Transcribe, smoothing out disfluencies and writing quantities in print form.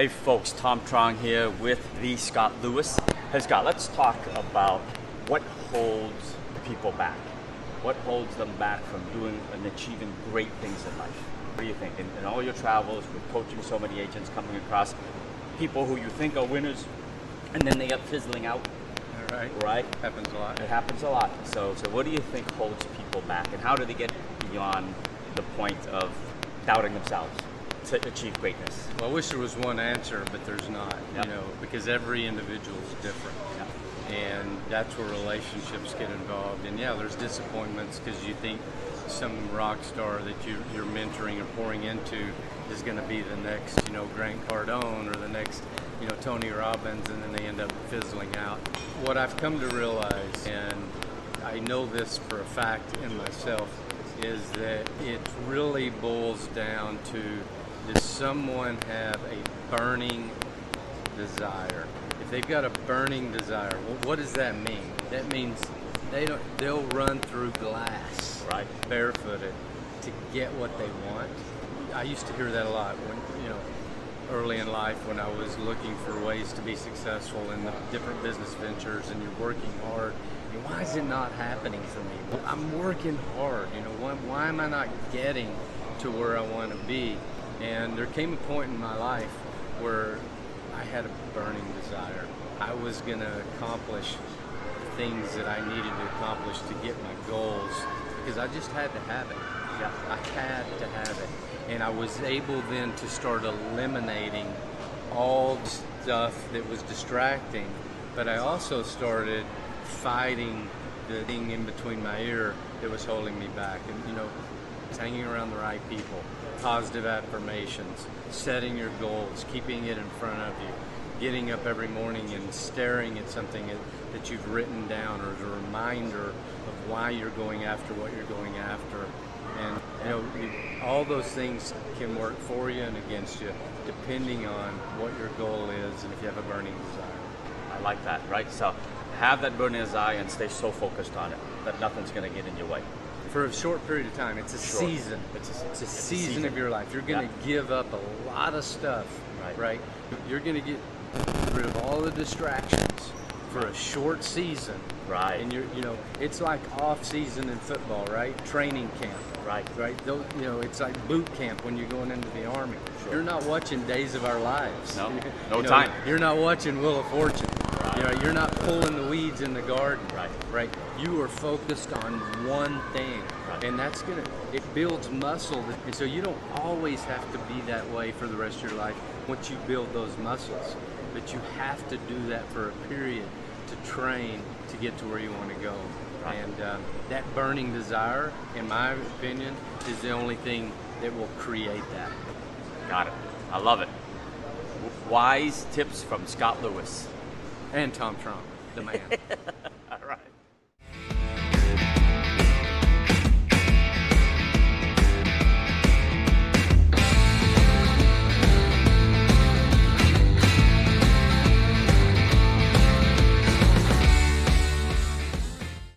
Hey folks, Tom Truong here with the Scott Lewis. Hey Scott, let's talk about what holds people back. What holds them back from doing and achieving great things in life? What do you think? In all your travels, with coaching so many agents, coming across people who you think are winners, and then they end up fizzling out. Right? Happens a lot. It happens a lot. So what do you think holds people back, and how do they get beyond the point of doubting themselves to achieve greatness? Well, I wish there was one answer, but there's not. Yep. Because every individual is different. Yep. And that's where relationships get involved. And yeah, there's disappointments because you think some rock star that you're mentoring or pouring into is going to be the next, Grant Cardone or the next, Tony Robbins, and then they end up fizzling out. What I've come to realize, and I know this for a fact in myself, is that it really boils down to, does someone have a burning desire? If they've got a burning desire, what does that mean? That means they'll run through glass, Right, barefooted, to get what they want. I used to hear that a lot when, early in life when I was looking for ways to be successful in the different business ventures, and you're working hard. Why is it not happening for me? Well, I'm working hard. Why am I not getting to where I want to be? And there came a point in my life where I had a burning desire. I was going to accomplish things that I needed to accomplish to get my goals, because I just had to have it. Yeah. I had to have it. And I was able then to start eliminating all the stuff that was distracting, but I also started fighting the thing in between my ear that was holding me back. And hanging around the right people, positive affirmations, setting your goals, keeping it in front of you, getting up every morning and staring at something that you've written down, or as a reminder of why you're going after what you're going after. And all those things can work for you and against you, depending on what your goal is and if you have a burning desire. I like that, right? So have that burning desire and stay so focused on it that nothing's going to get in your way. For a short period of time. It's a season. It's a season of your life. You're going to give up a lot of stuff, right? You're going to get rid of all the distractions for a short season. Right. And it's like off season in football, right? Training camp. Right. It's like boot camp when you're going into the Army. Sure. You're not watching Days of Our Lives. No time. You're not watching Wheel of Fortune. Right. You're not pulling the weeds in the garden. Right. You are focused on one thing. Right. And it builds muscle. And so you don't always have to be that way for the rest of your life once you build those muscles. But you have to do that for a period to train to get to where you want to go. Right. And that burning desire, in my opinion, is the only thing that will create that. Got it. I love it. Wise tips from Scott Lewis. And Tom Truong, the man.